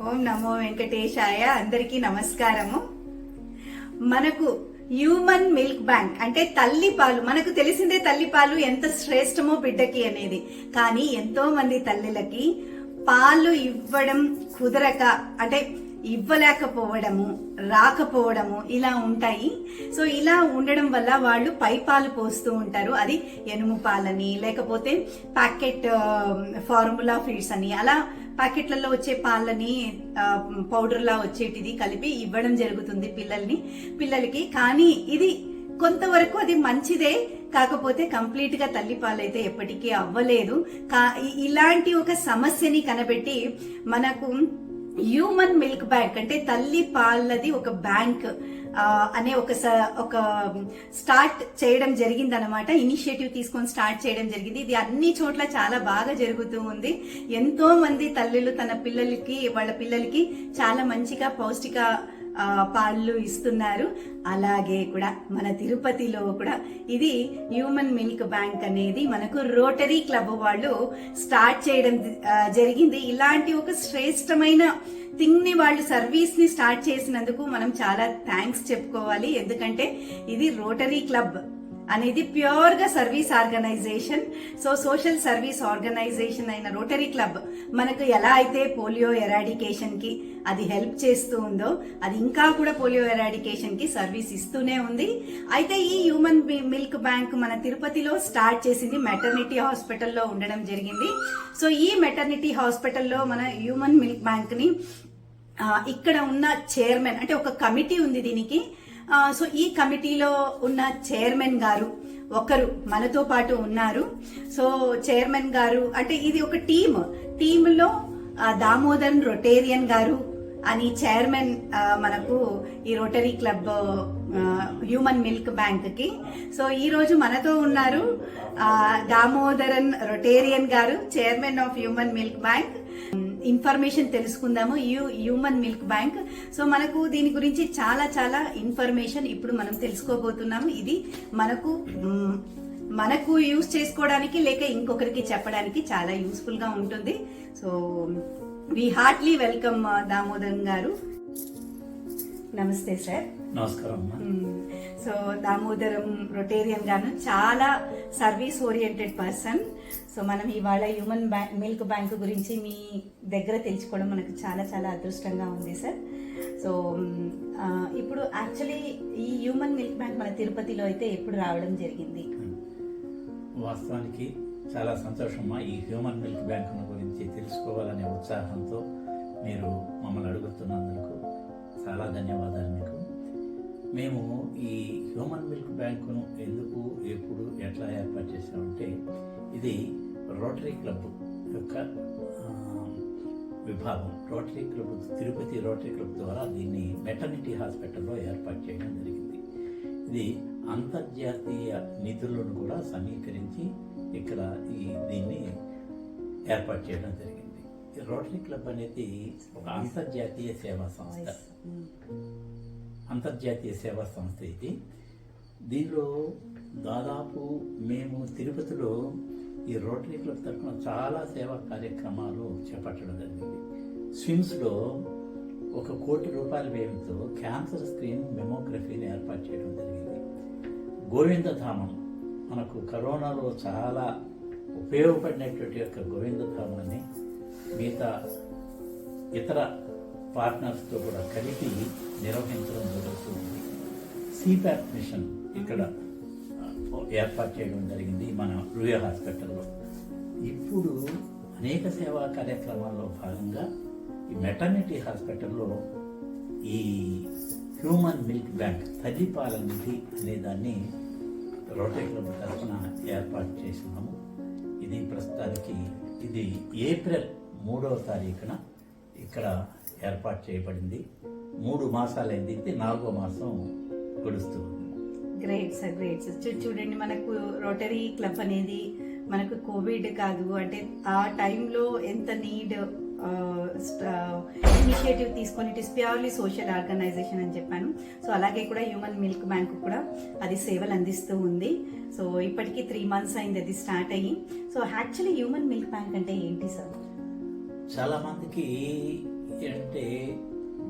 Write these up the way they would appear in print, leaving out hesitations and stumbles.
ఓం నమో వెంకటేశాయ. అందరికీ నమస్కారము. మనకు హ్యూమన్ మిల్క్ బ్యాంక్ అంటే తల్లి పాలు, మనకు తెలిసిందే తల్లి పాలు ఎంత శ్రేష్టమో బిడ్డకి అనేది. కానీ ఎంతో మంది తల్లిలకి పాలు ఇవ్వడం కుదరక, అంటే ఇవ్వలేకపోవడము, రాకపోవడము ఇలా ఉంటాయి. సో ఇలా ఉండడం వల్ల వాళ్ళు పైపాలు పోస్తూ ఉంటారు. అది ఎనుము పాలని, లేకపోతే ప్యాకెట్ ఫార్ములా ఫీడ్స్ అని, అలా ప్యాకెట్లలో వచ్చే పాలని పౌడర్లా వచ్చేటిది కలిపి ఇవ్వడం జరుగుతుంది పిల్లలకి. కానీ ఇది కొంతవరకు అది మంచిదే, కాకపోతే కంప్లీట్ గా తల్లి పాలైతే ఎప్పటికీ అవ్వలేదు. ఇలాంటి ఒక సమస్యని కనబెట్టి మనకు హ్యూమన్ మిల్క్ బ్యాంక్ అంటే తల్లి పాలది ఒక బ్యాంక్ అనే ఒక స్టార్ట్ చేయడం జరిగింది అనమాట. ఇనిషియేటివ్ తీసుకొని స్టార్ట్ చేయడం జరిగింది. ఇది అన్ని చోట్ల చాలా బాగా జరుగుతూ ఉంది. ఎంతో మంది తల్లులు వాళ్ళ పిల్లలకి చాలా మంచిగా పౌష్టిక పాలు ఇస్తున్నారు. అలాగే కూడా మన తిరుపతిలో కూడా ఇది హ్యూమన్ మిల్క్ బ్యాంక్ అనేది మనకు రోటరీ క్లబ్ వాళ్ళు స్టార్ట్ చేయడం జరిగింది. ఇలాంటి ఒక శ్రేష్టమైన థింగ్ ని వాళ్ళు సర్వీస్ ని స్టార్ట్ చేసినందుకు మనం చాలా థ్యాంక్స్ చెప్పుకోవాలి. ఎందుకంటే ఇది రోటరీ క్లబ్ అనేది ప్యూర్ గా service organisation. So social service organisation అయిన రోటరీ క్లబ్ మనకు ఎలా అయితే పోలియో ఎరాడికేషన్ కి అది హెల్ప్ చేస్తూ ఉందో, అది ఇంకా కూడా పోలియో ఎరాడికేషన్ కి సర్వీస్ ఇస్తూనే ఉంది. అయితే ఈ హ్యూమన్ మిల్క్ బ్యాంక్ మన తిరుపతిలో స్టార్ట్ చేసింది మెటర్నిటీ హాస్పిటల్లో ఉండడం జరిగింది. సో ఈ మెటర్నిటీ హాస్పిటల్లో మన హ్యూమన్ మిల్క్ బ్యాంక్ ని ఇక్కడ ఉన్న చైర్మన్, అంటే ఒక కమిటీ ఉంది దీనికి. సో ఈ కమిటీలో ఉన్న చైర్మన్ గారు ఒకరు మనతో పాటు ఉన్నారు. సో చైర్మన్ గారు అంటే ఇది ఒక టీంలో దామోదరన్ రొటేరియన్ గారు అని చైర్మన్ మనకు ఈ rotary club human milk bank కి. సో ఈ రోజు మనతో ఉన్నారు దామోదరన్ రొటేరియన్ గారు, chairman of human milk bank. Information తెలుసుకుందాము హ్యూమన్ మిల్క్ బ్యాంక్. సో మనకు దీని గురించి చాలా చాలా ఇన్ఫర్మేషన్ ఇప్పుడు మనం తెలుసుకోబోతున్నాము. ఇది మనకు యూజ్ చేసుకోవడానికి లేక ఇంకొకరికి చెప్పడానికి చాలా యూస్ఫుల్ గా ఉంటుంది. So we Hartley welcome Damodaran గారు. నమస్తే సార్. నమస్కారం. సో దామోదరం రొటేరియన్ గారు చాలా సర్వీస్ ఓరియంటెడ్ పర్సన్. సో మనం ఇవాళ హ్యూమన్ మిల్క్ బ్యాంక్ గురించి మీ దగ్గర తెలుసుకోవడం మనకు చాలా చాలా అదృష్టంగా ఉంది సార్. సో ఇప్పుడు యాక్చువల్లీ ఈ హ్యూమన్ మిల్క్ బ్యాంక్ మన తిరుపతిలో అయితే ఎప్పుడు రావడం జరిగింది? వాస్తవానికి చాలా సంతోషమ్మా. ఈ హ్యూమన్ మిల్క్ బ్యాంక్ గురించి తెలుసుకోవాలనే ఉత్సాహంతో మీరు మమ్మల్ని అడుగుతున్నందుకు చాలా ధన్యవాదాలు మీకు. మేము ఈ హ్యూమన్ మిల్క్ బ్యాంకును ఎందుకు, ఎప్పుడు, ఎట్లా ఏర్పాటు చేసామంటే, ఇది రోటరీ క్లబ్ యొక్క విభాగం. తిరుపతి రోటరీ క్లబ్ ద్వారా దీన్ని మెటర్నిటీ హాస్పిటల్లో ఏర్పాటు చేయడం జరిగింది. ఇది అంతర్జాతీయ నిధులను కూడా సమీకరించి ఇక్కడ దీన్ని ఏర్పాటు చేయడం జరిగింది. రోటరీ క్లబ్ అనేది ఒక అంతర్జాతీయ సేవా సంస్థ ఇది. దీనిలో దాదాపు మేము తిరుపతిలో ఈ రోటరీ క్లబ్ తరఫున చాలా సేవా కార్యక్రమాలు చేపట్టడం జరిగింది. స్విమ్స్లో 1 కోటి రూపాయల వ్యయంతో క్యాన్సర్ స్క్రీనింగ్ మెమోగ్రఫీని ఏర్పాటు చేయడం జరిగింది. గోవిందధామం, మనకు కరోనాలో చాలా ఉపయోగపడినటువంటి యొక్క గోవిందధామాన్ని మిగతా ఇతర పార్ట్నర్స్తో కూడా కలిపి నిర్వహించడం జరుగుతుంది. సిప్యాప్ మిషన్ ఇక్కడ ఏర్పాటు చేయడం జరిగింది మన రూయ హాస్పిటల్లో. ఇప్పుడు అనేక సేవా కార్యక్రమాల్లో భాగంగా ఈ మెటర్నిటీ హాస్పిటల్లో ఈ హ్యూమన్ మిల్క్ బ్యాంక్ తల్లిపాల నిధి అనే దాన్ని రోటరీ క్లబ్ తరఫున ఏర్పాటు చేసినాము. ఇది ప్రస్తుతానికి ఏప్రిల్ 3వ తారీఖున ఇక్కడ ఏర్పాటు చేయబడింది. 3 మాసాలైంది. ఇది 4వ మాసం గడుస్తుంది. Great sir, great sir. చూడండి, మనకు రోటరీ క్లబ్ అనేది మనకు కోవిడ్ కాదు, అంటే ఆ టైంలో ఎంత నీడ్ ఇనిషియేటివ్ తీసుకొని it is purely social organisation అని చెప్పాను. సో అలాగే కూడా హ్యూమన్ మిల్క్ బ్యాంక్ కూడా అది సేవలు అందిస్తూ ఉంది. సో ఇప్పటికీ 3 months అయింది అది స్టార్ట్ అయ్యి. So actually human milk bank అంటే ఏంటి సార్? చాలా మందికి అంటే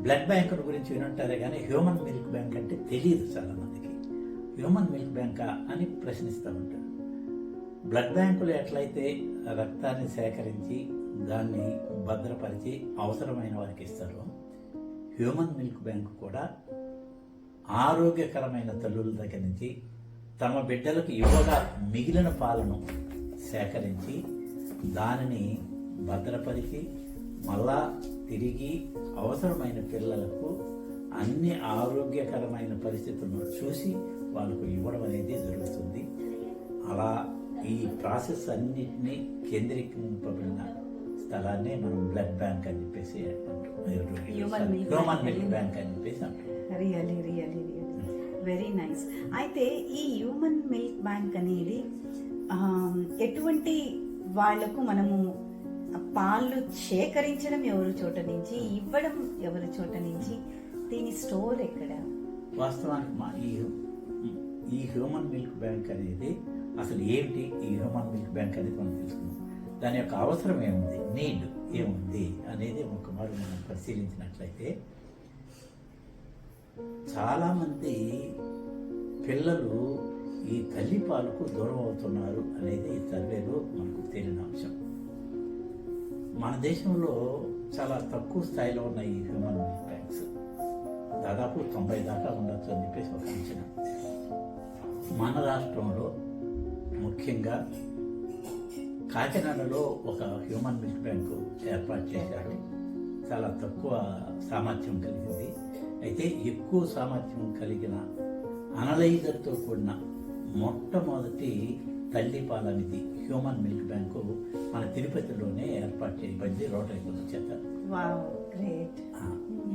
బ్లడ్ బ్యాంక్ గురించి వినుంటారే కానీ హ్యూమన్ మిల్క్ బ్యాంక్ అంటే తెలియదు చాలా మందికి. హ్యూమన్ మిల్క్ బ్యాంకా అని ప్రశ్నిస్తూ ఉంటారు. బ్లడ్ బ్యాంకులు ఎట్లయితే రక్తాన్ని సేకరించి దాన్ని భద్రపరిచి అవసరమైన వారికి ఇస్తారో, హ్యూమన్ మిల్క్ బ్యాంక్ కూడా ఆరోగ్యకరమైన తల్లుల దగ్గర నుంచి తమ బిడ్డలకు ఇవ్వగా మిగిలిన పాలను సేకరించి దానిని భద్రపరిచి మళ్ళా తిరిగి అవసరమైన పిల్లలకు అన్ని ఆరోగ్యకరమైన పరిస్థితులను చూసి వాళ్ళకు ఇవ్వడం అనేది జరుగుతుంది. అలా ఈ ప్రాసెస్ అన్నిటినీ కేంద్రీకరింపబడిన స్థలాన్ని మనం బ్లడ్ బ్యాంక్ అని చెప్పేసి హ్యూమన్ మిల్క్ బ్యాంక్ అని చెప్పేసి అంటాం. Really very nice. అయితే ఈ హ్యూమన్ మిల్క్ బ్యాంక్ అనేది ఎటువంటి వాళ్లకు మనము పాలు సేకరించడం ఎవరి చోట నుంచి, ఇవ్వడం ఎవరి చోట నుంచి, దీని స్టోర్ ఎక్కడ? వాస్తవానికి ఈ హ్యూమన్ మిల్క్ బ్యాంక్ అనేది అసలు ఏంటి, ఈ హ్యూమన్ మిల్క్ బ్యాంక్ అనేది మనం తెలుసుకున్నాం. దాని యొక్క అవసరం ఏముంది, నీడ్ ఏముంది అనేది ఒక మారు మనం పరిశీలించినట్లయితే, చాలామంది పిల్లలు ఈ తల్లిపాలకు దూరం అవుతున్నారు అనేది ఈ సర్వేలో మనకు తేలిన అంశం. మన దేశంలో చాలా తక్కువ స్థాయిలో ఉన్న ఈ హ్యూమన్ మిల్క్ బ్యాంక్స్ దాదాపు 90 దాకా ఉండొచ్చు అని చెప్పేసి ఒక అంచనా. మన రాష్ట్రంలో ముఖ్యంగా కాకినాడలో ఒక హ్యూమన్ మిల్క్ బ్యాంకు ఏర్పాటు చేశారు. చాలా తక్కువ సామర్థ్యం కలిగింది. అయితే ఎక్కువ సామర్థ్యం కలిగిన అనలైజర్తో కూడిన మొట్టమొదటి తల్లిపాలనిది హ్యూమన్ మిల్క్ బ్యాంకు మన తిరుపతిలోనే ఏర్పాటు చేయబడింది రోటరీ క్లబ్ చేత.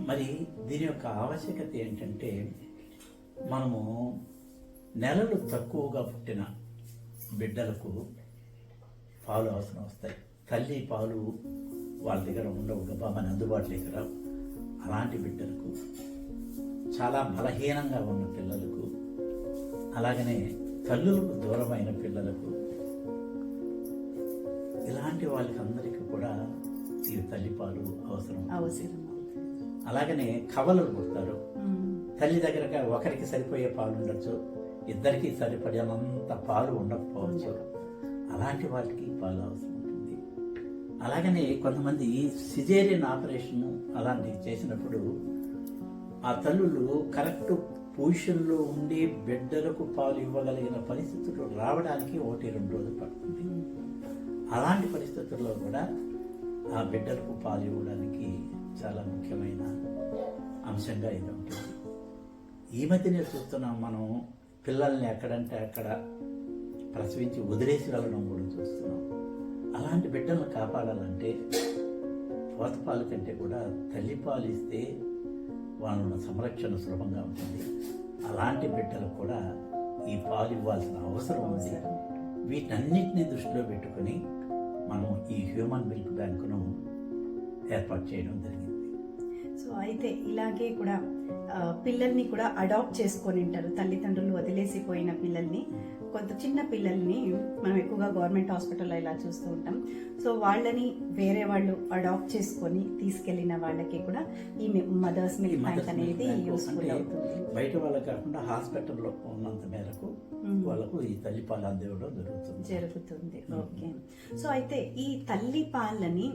మరి దీని యొక్క ఆవశ్యకత ఏంటంటే, మనము నెలలు తక్కువగా పుట్టిన బిడ్డలకు పాలు అవసరం వస్తాయి. తల్లి పాలు వాళ్ళ దగ్గర ఉండవు, మన అందుబాటులోకి రావు. అలాంటి బిడ్డలకు, చాలా బలహీనంగా ఉన్న పిల్లలకు, అలాగనే తల్లులకు దూరమైన పిల్లలకు, ఇలాంటి వాళ్ళకందరికీ కూడా ఈ తల్లిపాలు అవసరం. అలాగనే కవలలు పుడతారు. తల్లి దగ్గర ఒకరికి సరిపోయే పాలు ఉండొచ్చు, ఇద్దరికి సరిపడేంత పాలు ఉండకపోవచ్చు. అలాంటి వాళ్ళకి పాలు అవసరం ఉంటుంది. అలాగనే కొంతమంది సిజేరియన్ ఆపరేషన్ అలాంటివి చేసినప్పుడు ఆ తల్లులు కరెక్ట్ పొజిషన్లో ఉండి బిడ్డలకు పాలు ఇవ్వగలిగిన పరిస్థితులు రావడానికి 1-2 రోజులు పడుతుంది. అలాంటి పరిస్థితుల్లో కూడా ఆ బిడ్డలకు పాలు ఇవ్వడానికి చాలా ముఖ్యమైన అంశంగా ఇది ఉంటుంది. ఈ మధ్యనే చూస్తున్నాం మనం, పిల్లల్ని ఎక్కడంటే అక్కడ ప్రసవించి వదిలేసి వెళ్ళడం కూడా చూస్తున్నాం. అలాంటి బిడ్డలను కాపాడాలంటే పోతపాలు కంటే కూడా తల్లిపాలు ఇస్తే వాళ్ళ సంరక్షణ సులభంగా ఉంటుంది. అలాంటి బిడ్డలకు కూడా ఈ పాలు ఇవ్వాల్సిన అవసరం ఉంది. వీటన్నిటిని దృష్టిలో పెట్టుకుని మనం ఈ హ్యూమన్ మిల్క్ బ్యాంకును ఏర్పాటు చేయడం జరిగింది. సో అయితే ఇలాగే కూడా పిల్లల్ని కూడా అడాప్ట్ చేసుకొని ఉంటారు. తల్లిదండ్రులు వదిలేసిపోయిన పిల్లల్ని, కొంత చిన్న పిల్లల్ని మనం ఎక్కువగా గవర్నమెంట్ హాస్పిటల్లో ఇలా చూస్తూ ఉంటాం. సో వాళ్ళని వేరే వాళ్ళు అడాప్ట్ చేసుకొని తీసుకెళ్లిన వాళ్ళకి కూడా ఈ మదర్స్ మిల్క్ బ్యాంక్ అనేది యూస్ఫుల్ అవుతుంది. బయట వాళ్ళకి కాకుండా హాస్పిటల్లో ఉన్నంత మేరకు వాళ్ళకు ఈ తల్లిపాలు అందివ్వడం జరుగుతుంది. ఓకే. సో అయితే ఈ తల్లి పాలని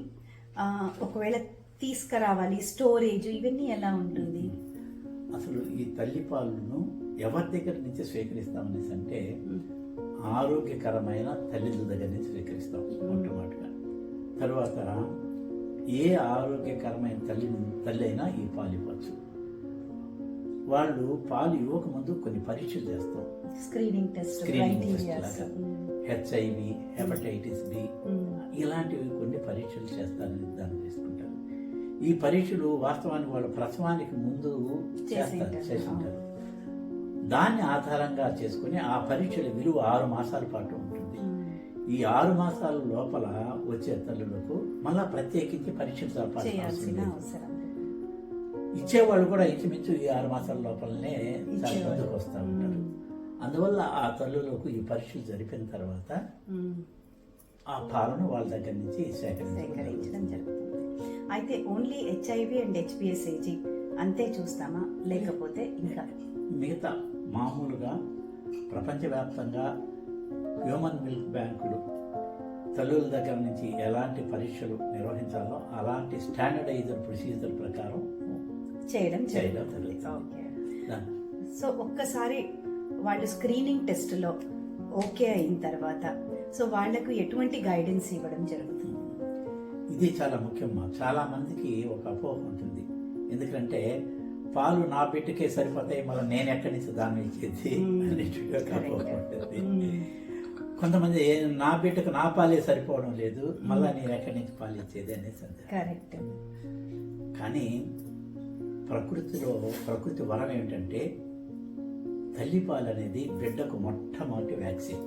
ఒకవేళ తీసుకురావాలి, స్టోరేజ్ ఇవన్నీ ఎలా ఉంటుంది? అసలు ఈ తల్లిపాలను ఎవరి దగ్గర నుంచి స్వీకరిస్తామనేసి అంటే, ఆరోగ్యకరమైన తల్లిల దగ్గర నుంచి స్వీకరిస్తాం మొట్టమొదటిగా. తర్వాత ఏ ఆరోగ్యకరమైన తల్లి అయినా ఈ పాలు ఇవ్వచ్చు. వాళ్ళు పాలు ఇవ్వకముందు కొన్ని పరీక్షలు చేస్తాం. స్క్రీనింగ్ టెస్ట్ లాగా HIV, హెపటైటిస్ B ఇలాంటివి కొన్ని పరీక్షలు చేస్తారని నిర్ధారణ చేసుకుంటారు. ఈ పరీక్షలు వాస్తవానికి వాళ్ళ ప్రసవానికి ముందు చేస్తుంటారు. దాన్ని ఆధారంగా చేసుకుని ఆ పరీక్షల విలువ 6 మాసాల పాటు ఉంటుంది. ఈ 6 మాసాల లోపల వచ్చే తల్లులకు మళ్ళా ప్రత్యేకించి పరీక్షలు ఇచ్చేవాళ్ళు కూడా ఇంచుమించు ఈ 6 మాసాల లోపలనే ముందుకు వస్తూ ఉంటారు. అందువల్ల ఆ తల్లులకు ఈ పరీక్షలు జరిపిన తర్వాత ఆ పాలను వాళ్ళ దగ్గర నుంచి సేకరించడం జరుగుతుంది. అయితే ఓన్లీ హెచ్ఐవి అండ్ హెచ్పిఎస్ఏజీ అంతే చూస్తామా, లేకపోతే ఇంకా మిగతా మామూలుగా ప్రపంచవ్యాప్తంగా హ్యూమన్ మిల్క్ బ్యాంకులు తల్లుల దగ్గర నుంచి ఎలాంటి పరీక్షలు నిర్వహించాలో అలాంటి స్టాండర్డైజ్డ్ ప్రొసీజర్ ప్రకారం చేయడం చేయడం జరుగుతుంది. జరుగుతుంది. ఓకే. సో ఒక్కసారి వాళ్ళు స్క్రీనింగ్ టెస్ట్లో ఓకే అయిన తర్వాత సో వాళ్లకు ఎటువంటి గైడెన్స్ ఇవ్వడం జరుగుతుంది? ఇది చాలా ముఖ్యమ్మా. చాలా మందికి ఒక అపోహ ఉంటుంది. ఎందుకంటే పాలు నా బిడ్డకే సరిపోతాయి, మళ్ళీ నేను ఎక్కడి నుంచి దాన్ని ఇచ్చేది అనేటువంటి ఒక అపోహ ఉంటుంది. కొంతమంది నా బిడ్డకు నా పాలే సరిపోవడం లేదు, మళ్ళీ నేను ఎక్కడి నుంచి పాలు ఇచ్చేది అనేసి. కరెక్ట్. కానీ ప్రకృతి వరం ఏమిటంటే తల్లిపాలు అనేది బిడ్డకు మొట్టమొదటి వ్యాక్సిన్.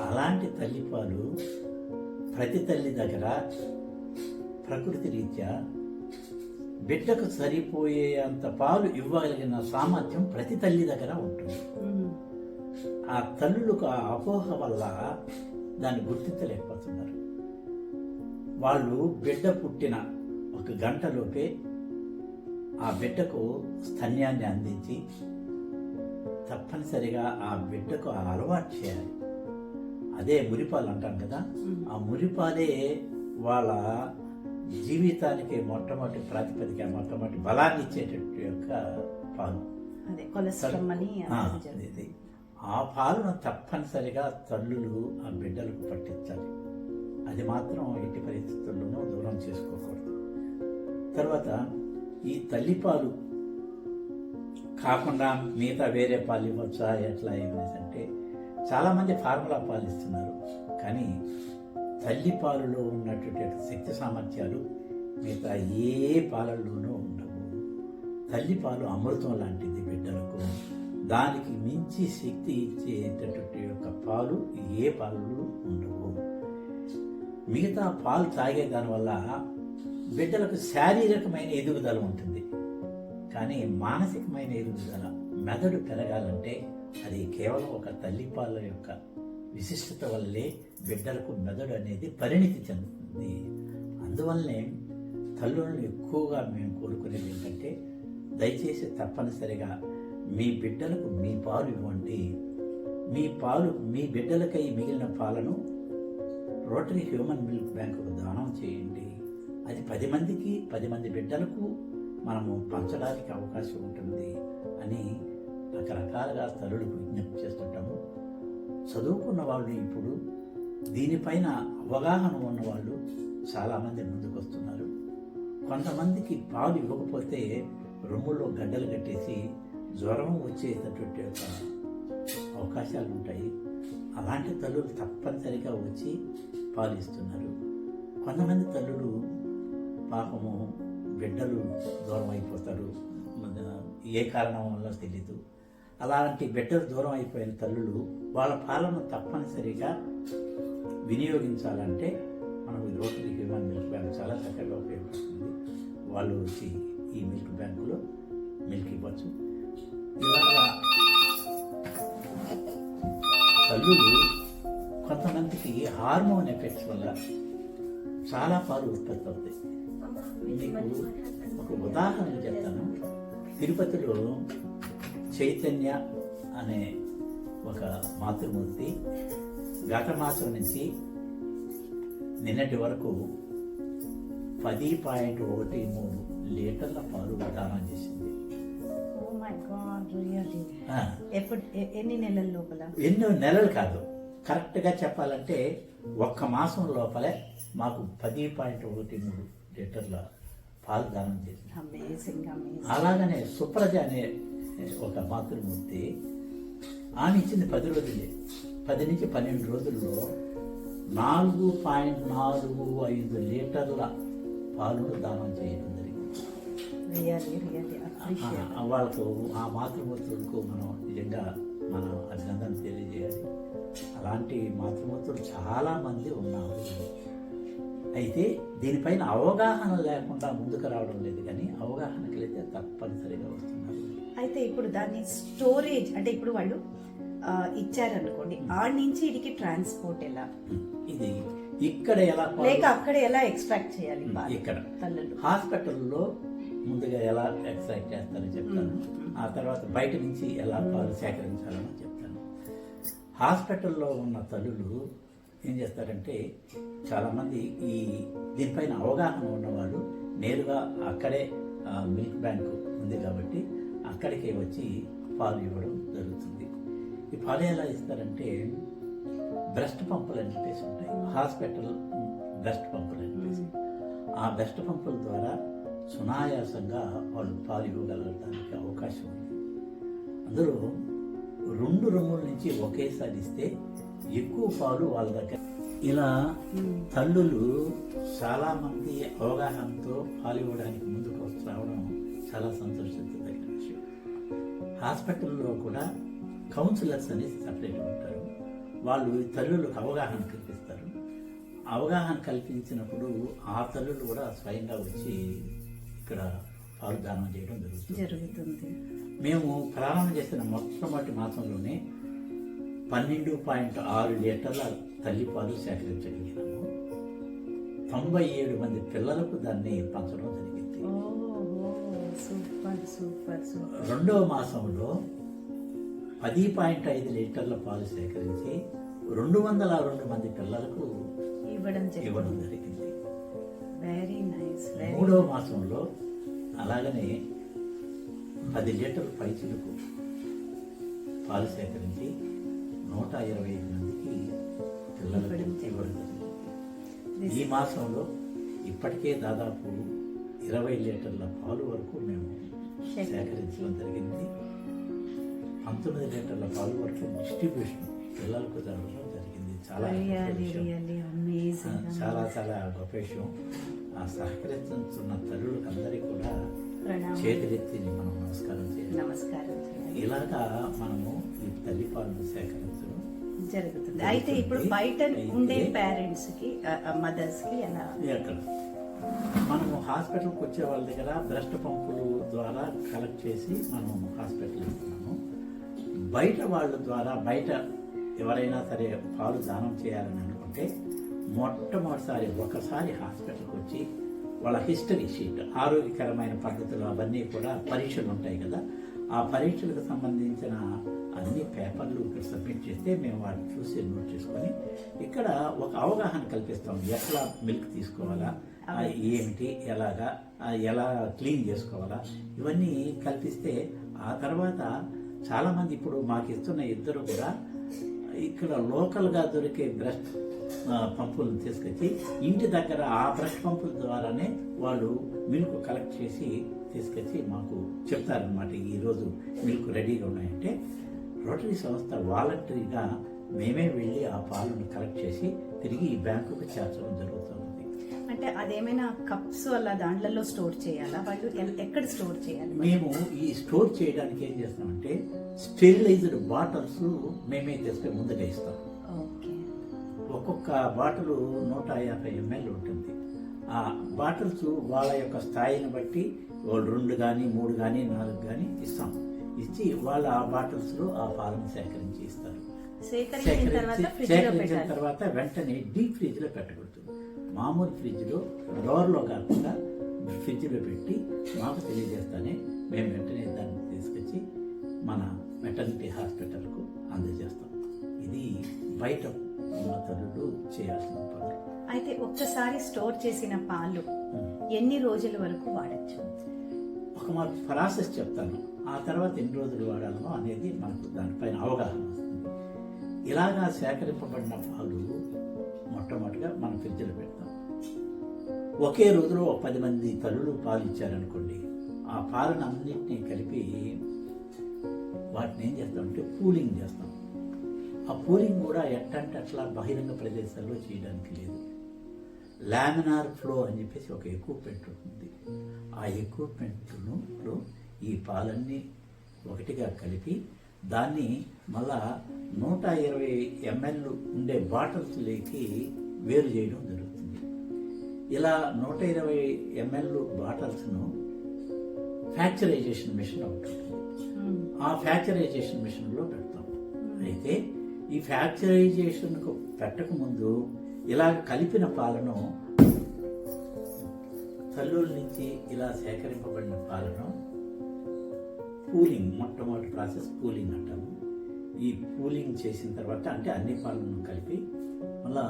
అలాంటి తల్లిపాలు ప్రతి తల్లి దగ్గర ప్రకృతి రీత్యా బిడ్డకు సరిపోయే అంత పాలు ఇవ్వగలిగిన సామర్థ్యం ప్రతి తల్లి దగ్గర ఉంటుంది. ఆ తల్లులకు ఆ అపోహ వల్ల దాన్ని గుర్తించలేకపోతున్నారు. వాళ్ళు బిడ్డ పుట్టిన ఒక గంటలోపే ఆ బిడ్డకు స్తన్యాన్ని అందించి తప్పనిసరిగా ఆ బిడ్డకు ఆ అలవాటు చేయాలి. అదే మురిపాలు అంటాం కదా, ఆ మురిపాలే వాళ్ళ జీవితానికి మొట్టమొదటి ప్రాతిపదిక, మొట్టమొదటి బలాన్ని ఇచ్చేటట్టు యొక్క పాలు. అదే కొలెస్ట్రాల్ అని ఇది. ఆ పాలను తప్పనిసరిగా తల్లులు ఆ బిడ్డలకు పట్టించాలి. అది మాత్రం ఎట్టి పరిస్థితుల్లోనూ దూరం చేసుకోకూడదు. తర్వాత ఈ తల్లిపాలు కాకుండా మిగతా వేరే పాలు ఇవ్వచ్చా ఎట్లా ఏమనేసి అంటే చాలామంది ఫార్ములా పాలు ఇస్తున్నారు. కానీ తల్లిపాలులో ఉన్నటువంటి శక్తి సామర్థ్యాలు మిగతా ఏ పాలల్లోనూ ఉండవు. తల్లిపాలు అమృతం లాంటిది బిడ్డలకు. దానికి మించి శక్తి ఇచ్చేటటువంటి యొక్క పాలు ఏ పాలలో ఉండవు. మిగతా పాలు తాగే దానివల్ల బిడ్డలకు శారీరకమైన ఎదుగుదల ఉంటుంది, కానీ మానసికమైన ఎదుగుదల, మెదడు పెరగాలంటే అది కేవలం ఒక తల్లిపాల యొక్క విశిష్టత వల్లే బిడ్డలకు మెదడు అనేది పరిణితి చెందుతుంది. అందువల్లనే తల్లులను ఎక్కువగా మేము కోరుకునేది ఏంటంటే దయచేసి తప్పనిసరిగా మీ బిడ్డలకు మీ పాలు ఇవ్వండి. మీ బిడ్డలకై మిగిలిన పాలను రోటరీ హ్యూమన్ మిల్క్ బ్యాంకుకు దానం చేయండి. అది 10 మంది బిడ్డలకు మనము పంచడానికి అవకాశం ఉంటుంది అని రకరకాలుగా తల్లులకు విజ్ఞప్తి చేస్తుంటాము. చదువుకున్న వాళ్ళు ఇప్పుడు దీనిపైన అవగాహన ఉన్నవాళ్ళు చాలామంది ముందుకు వస్తున్నారు. కొంతమందికి పాలు ఇవ్వకపోతే రొమ్ముల్లో గడ్డలు కట్టేసి జ్వరం వచ్చేటటువంటి అవకాశాలు ఉంటాయి. అలాంటి తల్లులు తప్పనిసరిగా వచ్చి పాలు ఇస్తున్నారు. కొంతమంది తల్లులు పాపము బిడ్డలు దూరం అయిపోతారు, ఏ కారణం వల్ల తెలీదు. అలాంటి బిడ్డలు దూరం అయిపోయిన తల్లులు వాళ్ళ పాలను తప్పనిసరిగా వినియోగించాలంటే మనం రోటరీ హ్యూమన్ మిల్క్ బ్యాంక్ చాలా చక్కగా ఉపయోగపడుతుంది. వాళ్ళు వచ్చి ఈ మిల్క్ బ్యాంకులో మిల్క్ ఇవ్వచ్చు. ఇలాగా తల్లులు కొంతమందికి హార్మోన్ ఎఫెక్ట్స్ వల్ల చాలా పాలు ఉత్పత్తి అవుతాయి. మీకు ఒక ఉదాహరణ చెప్తాను. తిరుపతిలో చైతన్య అనే ఒక మాతృమూర్తి గత మాసం నుంచి నిన్నటి వరకు 10.13 లీటర్ల పాలు దానం చేసింది. ఎన్ని నెలల లోపల? ఎన్నో నెలలు కాదు, కరెక్ట్గా చెప్పాలంటే ఒక్క మాసం లోపలే మాకు 10.13 లీటర్ల పాలు దానం చేసింది. అలాగనే సుప్రజ అనే ఒక మాతృమూర్తి ఆమె ఇచ్చింది 10 రోజులే. 10 నుంచి 12 రోజుల్లో 4.45 లీటర్ల పాలను దానం చేయడం జరిగింది. వాళ్ళకు ఆ మాతృమూర్తులకు మనం నిజంగా మనం అభినందన తెలియజేయాలి. అలాంటి మాతృమూర్తులు చాలా మంది ఉన్నారు. అయితే దీనిపైన అవగాహన లేకుండా ముందుకు రావడం లేదు, కానీ అవగాహన కలిగితే తప్పనిసరిగా వస్తున్నారు. అయితే ఇప్పుడు దాన్ని స్టోరేజ్ అంటే ఇప్పుడు వాళ్ళు ఇచ్చారనుకోండి, ఆడ నుంచి ఇడికి ట్రాన్స్పోర్ట్ ఎలా? ఇది ఇక్కడ ఎలా లేక అక్కడ ఎలా ఎక్స్ట్రాక్ట్ చేయాలి పాలు? ఇక్కడ తల్లులు హాస్పిటల్లో ముందుగా ఎలా ఎక్స్ట్రాక్ట్ చేస్తారో చెప్తాను. ఆ తర్వాత బయట నుంచి ఎలా పాలు సేకరించాలని చెప్తాను. హాస్పిటల్లో ఉన్న తల్లులు ఏం చేస్తారంటే చాలామంది దీనిపైన అవగాహన ఉన్నవాళ్ళు నేరుగా అక్కడే మిల్క్ బ్యాంక్ ఉంది కాబట్టి అక్కడికే వచ్చి పాలు ఇవ్వడం జరుగుతుంది. ఈ పాలు ఎలా ఇస్తారంటే బ్రెస్ట్ పంపులు అని చెప్పేసి ఉంటాయి. హాస్పిటల్ బ్రెస్ట్ పంపులు అని చెప్పేసి ఆ బ్రెస్ట్ పంపుల ద్వారా సునాయాసంగా వాళ్ళు పాలు ఇవ్వగలగడానికి అవకాశం ఉంది. అందులో 2 రొమ్ముల నుంచి ఒకేసారి ఇస్తే ఎక్కువ పాలు వాళ్ళ దగ్గర. ఇలా తల్లులు చాలా మంది అవగాహనతో పాలు ఇవ్వడానికి ముందుకు రావడం చాలా సంతోషించదగిన విషయం. హాస్పిటల్లో కూడా కౌన్సిలర్స్ అనేది సపరేట్ ఉంటారు. వాళ్ళు తల్లులకు అవగాహన కల్పిస్తారు. అవగాహన కల్పించినప్పుడు ఆ తల్లులు కూడా స్వయంగా వచ్చి ఇక్కడ పాలు దానం చేయడం జరుగుతుంది. మేము ప్రారంభం చేసిన మొట్టమొదటి మాసంలోనే 12.6 లీటర్ల తల్లిపాలు సేకరించగలిగినాము. 97 మంది పిల్లలకు దాన్ని పంచడం జరిగింది. రెండవ మాసంలో 10.5 లీటర్ల పాలు సేకరించి 202 మంది పిల్లలకు ఇవ్వడం జరిగింది. మూడవ మాసంలో అలాగనే 10 లీటర్ల పైచిలకు పాలు సేకరించి 125 మందికి పిల్లలకు ఇవ్వడం జరిగింది. ఈ మాసంలో ఇప్పటికే దాదాపు 20 లీటర్ల పాలు వరకు మేము సేకరించడం జరిగింది. 19 లీటర్ల పాలు వరకు డిస్ట్రిబ్యూషన్ పిల్లలకు జరగడం జరిగింది. చాలా చాలా గొప్ప విషయం. ఆ సహకరిస్తున్న తల్లులకు అందరికీ కూడా చేతులెత్తి మనం నమస్కారం చేయాలి. ఇలాగా మనము ఈ తల్లిపాలను సేకరించడం జరుగుతుంది. అయితే ఇప్పుడు బయట ఉండే పేరెంట్స్ కి మదర్స్ కి ఎలా? ఎక్కడ మనము హాస్పిటల్కి వచ్చే వాళ్ళ దగ్గర బ్రెస్ట్ పంపుల ద్వారా కలెక్ట్ చేసి మనం హాస్పిటల్ ఇస్తున్నాము. బయట వాళ్ళ ద్వారా బయట ఎవరైనా సరే పాలు దానం చేయాలని అనుకుంటే మొట్టమొదటిసారి ఒకసారి హాస్పిటల్కి వచ్చి వాళ్ళ హిస్టరీ షీట్, ఆరోగ్యకరమైన పద్ధతులు అవన్నీ కూడా పరీక్షలు ఉంటాయి కదా, ఆ పరీక్షలకు సంబంధించిన అన్ని పేపర్లు ఇక్కడ సబ్మిట్ చేస్తే మేము వాటిని చూసి నోట్ చేసుకొని ఇక్కడ ఒక అవగాహన కల్పిస్తాం. ఎట్లా మిల్క్ తీసుకోవాలా, ఏమిటి, ఎలాగా, ఎలా క్లీన్ చేసుకోవాలా, ఇవన్నీ కల్పిస్తే ఆ తర్వాత చాలామంది ఇప్పుడు మాకు ఇస్తున్న ఇద్దరు కూడా ఇక్కడ లోకల్గా దొరికే బ్రెస్ట్ పంపులను తీసుకొచ్చి ఇంటి దగ్గర ఆ బ్రెస్ట్ పంపుల ద్వారానే వాళ్ళు మిల్క్ కలెక్ట్ చేసి తీసుకొచ్చి మాకు చెప్తారనమాట. ఈరోజు మిల్క్ రెడీగా ఉన్నాయంటే రోటరీ సంస్థ వాలంటరీగా మేమే వెళ్ళి ఆ పాలను కలెక్ట్ చేసి తిరిగి ఈ బ్యాంకుకు చేర్చడం జరుగుతుంది. అంటే అదేమైనా కప్స్ అలా దాంట్లో స్టోర్ చేయాలా? వాళ్ళు ఎక్కడ స్టోర్ చేయాలి? మేము ఈ స్టోర్ చేయడానికి ఏం చేస్తామంటే స్టెరిలైజ్డ్ బాటిల్స్ మేమే తెస్తే ముందుగా ఇస్తాం. ఒక్కొక్క బాటిల్ 150 ml ఉంటుంది. ఆ బాటిల్స్ వాళ్ళ యొక్క స్థాయిని బట్టి వాళ్ళు 2 కానీ 3 కానీ 4 కానీ ఇస్తాం. ఇచ్చి వాళ్ళు ఆ బాటిల్స్లో ఆ పాలను సేకరించి ఇస్తారు. సేకరించిన తర్వాత వెంటనే డీప్ ఫ్రిడ్జ్లో పెట్టకూడదు. మామూలు ఫ్రిడ్జ్లో డోర్లో కాకుండా ఫ్రిడ్జ్లో పెట్టి మాకు తెలియజేస్తానే మేము వెంటనే దాన్ని తీసుకొచ్చి మన వెటర్నరీ హాస్పిటల్కు అందజేస్తాం. ఇది బయట ఉన్న తల్లులు చేయాల్సిన పనులు. అయితే ఒక్కసారి స్టోర్ చేసిన పాలు ఎన్ని రోజుల వరకు వాడచ్చు? ఒక మాకు ప్రాసెస్ చెప్తాను. ఆ తర్వాత ఎన్ని రోజులు వాడాలనో అనేది మనకు దానిపైన అవగాహన వస్తుంది. ఇలాగా సేకరింపబడిన పాలు మొట్టమొదటిగా మనం ఫ్రిడ్జ్లో పెడతాం. ఒకే రోజులో 10 మంది తల్లులు పాలు ఇచ్చారనుకోండి, ఆ పాలను అన్నింటినీ కలిపి వాటిని ఏం చేస్తామంటే పూలింగ్ చేస్తాం. ఆ పూలింగ్ కూడా ఎట్టంటే అట్లా బహిరంగ ప్రదేశాల్లో చేయడానికి లేదు. లామినార్ ఫ్లో అని చెప్పేసి ఒక ఎక్విప్మెంట్ ఉంటుంది. ఆ ఎక్విప్మెంట్లో ఈ పాలన్నీ ఒకటిగా కలిపి దాన్ని మళ్ళా 120 ml ఉండే బాటిల్స్లోకి వేరు చేయడం జరుగుతుంది. ఇలా 120 ml బాటిల్స్ను ఫ్యాక్చరైజేషన్ మిషన్ ఉంటుంది. ఆ ఫ్యాక్చరైజేషన్ మిషన్లో పెడతాం. అయితే ఈ ఫ్యాక్చరైజేషన్కు పెట్టకముందు ఇలా కలిపిన పాలను తల్లుల నుంచి ఇలా సేకరింపబడిన పాలను పూలింగ్, మొట్టమొదటి ప్రాసెస్ పూలింగ్ అంటాము. ఈ పూలింగ్ చేసిన తర్వాత అంటే అన్ని పాలను కలిపి మళ్ళా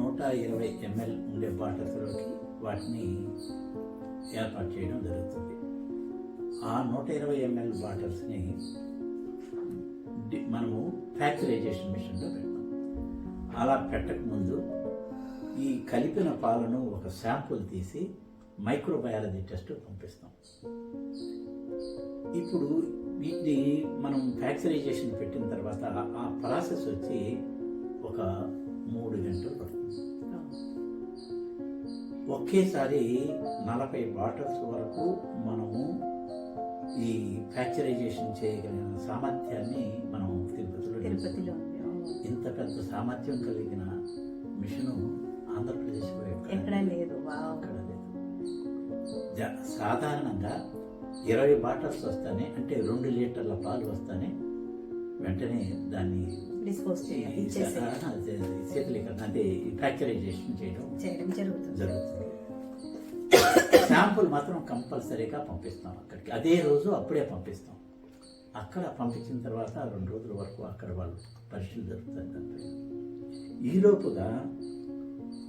120 ml ఉండే బాటిల్స్లోకి వాటిని ఏర్పాటు చేయడం జరుగుతుంది. ఆ 120 ml బాటిల్స్ని మనము ఫ్యాక్చరైజేషన్ మిషన్లో పెడతాం. అలా పెట్టకముందు ఈ కలిపిన పాలను ఒక శాంపుల్ తీసి మైక్రోబయాలజీ టెస్ట్ పంపిస్తాం. ఇప్పుడు వీటిని మనం ఫ్యాక్చరైజేషన్ పెట్టిన తర్వాత ఆ ప్రాసెస్ వచ్చి ఒక 3 గంటలు పడుతుంది. ఒకేసారి 40 బాటిల్స్ వరకు మనము ఈ ఫ్యాక్చరైజేషన్ చేయగలిగిన సామర్థ్యాన్ని మనం తిరుపతిలో ఇంత పెద్ద సామర్థ్యం కలిగిన మిషను ఆంధ్రప్రదేశ్లో ఎక్కడ లేదు. అక్కడ లేదు. సాధారణంగా 20 బాటిల్స్ వస్తానే, అంటే 2 లీటర్ల పాలు వస్తానే వెంటనే దాన్ని డిస్పోజ్ శీతలీకరణ అంటే ఫ్యాక్చరైజేషన్ చేయడం జరుగుతుంది. శాంపుల్ మాత్రం కంపల్సరీగా పంపిస్తాం అక్కడికి, అదే రోజు అప్పుడే పంపిస్తాం. అక్కడ పంపించిన తర్వాత 2 రోజుల వరకు అక్కడ వాళ్ళు పరీక్షలు జరుగుతాయి. ఈలోపుగా